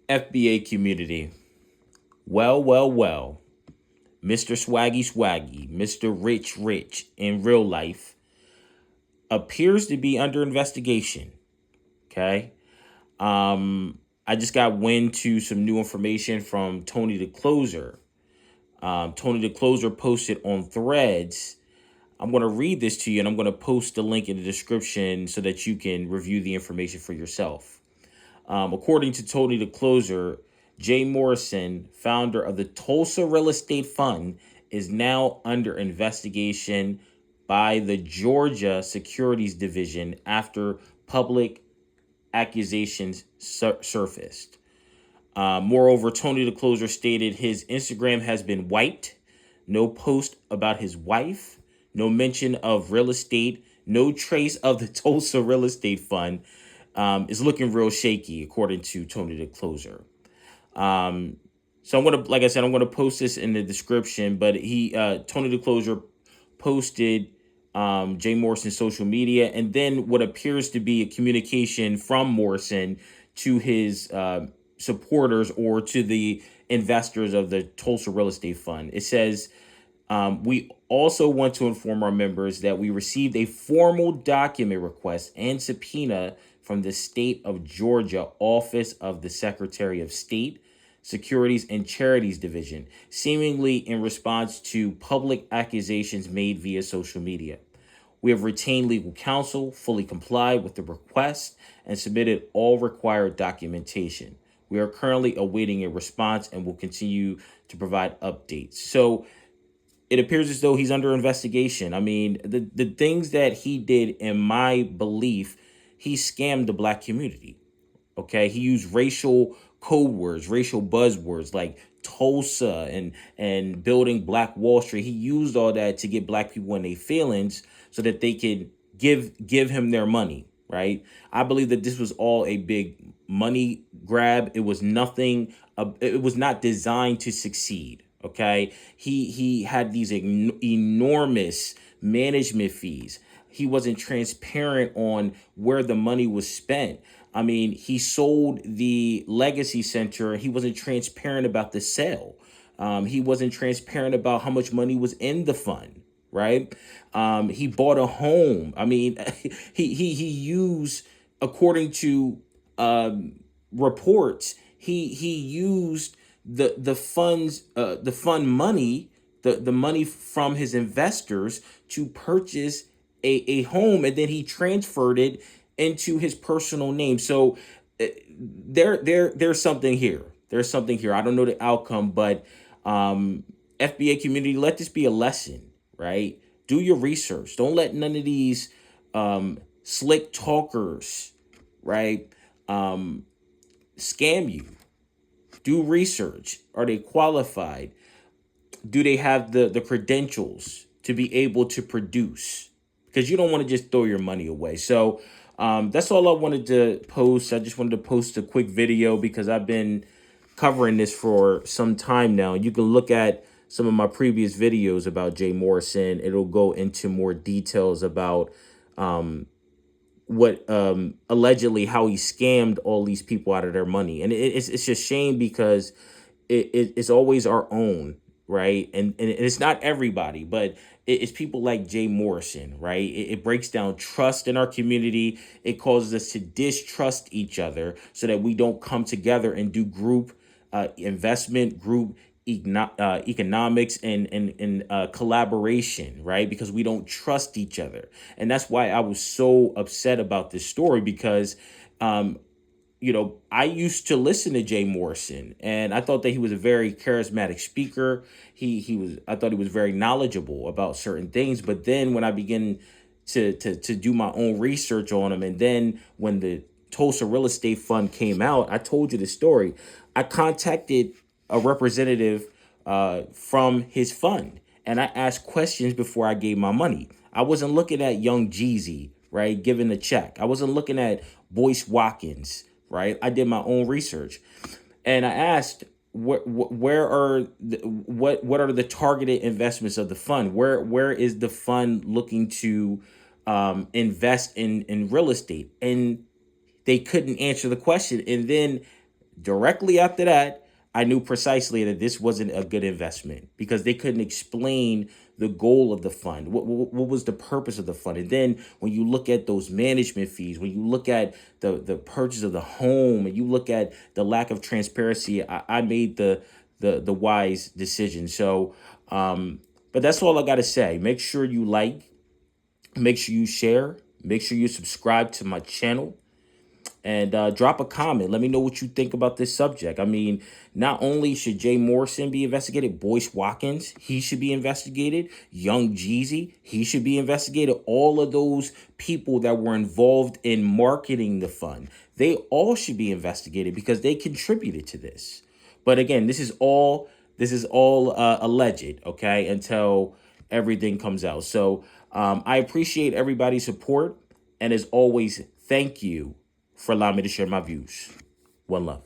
FBA community. Well. Mr. Swaggy, Mr. Rich in real life appears to be under investigation. Okay. I just got wind to some new information from Tony the Closer. Tony the Closer posted on Threads. I'm going to read this to you and I'm going to post the link in the description so that you can review the information for yourself. According to Tony the Closer, Jay Morrison, founder of the Tulsa Real Estate Fund, is now under investigation by the Georgia Securities Division after public accusations surfaced. Moreover, Tony the Closer stated his Instagram has been wiped. No post about his wife, no mention of real estate, no trace of the Tulsa Real Estate Fund. Is looking real shaky, according to Tony the Closer. So I'm gonna, like I said, I'm gonna post this in the description. But Tony the Closer posted Jay Morrison's social media, and then what appears to be a communication from Morrison to his supporters or to the investors of the Tulsa Real Estate Fund. It says, we also want to inform our members that we received a formal document request and subpoena from the state of Georgia Office of the Secretary of State, Securities and Charities Division, seemingly in response to public accusations made via social media. We have retained legal counsel, fully complied with the request, and submitted all required documentation. We are currently awaiting a response and will continue to provide updates. So it appears as though he's under investigation. I mean, the things that he did, in my belief, he scammed the black community. Okay, he used racial code words, racial buzzwords like Tulsa and building Black Wall Street. He used all that to get black people in their feelings so that they could give him their money. Right. I believe that this was all a big money grab. It was nothing. It was not designed to succeed. Okay, he had these enormous management fees. He wasn't transparent on where the money was spent. I mean, he sold the Legacy Center. He wasn't transparent about the sale. He wasn't transparent about how much money was in the fund. Right. He bought a home. I mean, he used, according to reports, he used the fund money, the money from his investors to purchase a home, and then he transferred it into his personal name. So there's something here. There's something here. I don't know the outcome, but FBA community, let this be a lesson, right? Do your research. Don't let none of these slick talkers, right, scam you. Do research. Are they qualified? Do they have the credentials to be able to produce? Because you don't want to just throw your money away. So that's all I wanted to post. I just wanted to post a quick video because I've been covering this for some time now. You can look at some of my previous videos about Jay Morrison. It'll go into more details about what allegedly how he scammed all these people out of their money. And it's just shame because it's always our own, right? And it's not everybody, but it's people like Jay Morrison, right? It breaks down trust in our community. It causes us to distrust each other so that we don't come together and do group investment, group economics and collaboration, right? Because we don't trust each other. And that's why I was so upset about this story because I used to listen to Jay Morrison, and I thought that he was a very charismatic speaker. I thought he was very knowledgeable about certain things. But then when I began to do my own research on him, and then when the Tulsa Real Estate Fund came out, I told you the story. I contacted a representative from his fund, and I asked questions before I gave my money. I wasn't looking at Young Jeezy, right, giving a check. I wasn't looking at Boyce Watkins, right? I did my own research, and I asked, what are the targeted investments of the fund? Where is the fund looking to invest in real estate? And they couldn't answer the question. And then Directly after that, I knew precisely that this wasn't a good investment because they couldn't explain the goal of the fund. What was the purpose of the fund? And then when you look at those management fees, when you look at the purchase of the home, and you look at the lack of transparency, I made the wise decision. So, but that's all I got to say. Make sure you like, make sure you share, make sure you subscribe to my channel, and drop a comment. Let me know what you think about this subject. I mean, not only should Jay Morrison be investigated, Boyce Watkins, he should be investigated. Young Jeezy, he should be investigated. All of those people that were involved in marketing the fund, they all should be investigated because they contributed to this. But again, this is all alleged, okay, until everything comes out. So I appreciate everybody's support, and as always, thank you for allowing me to share my views. One love.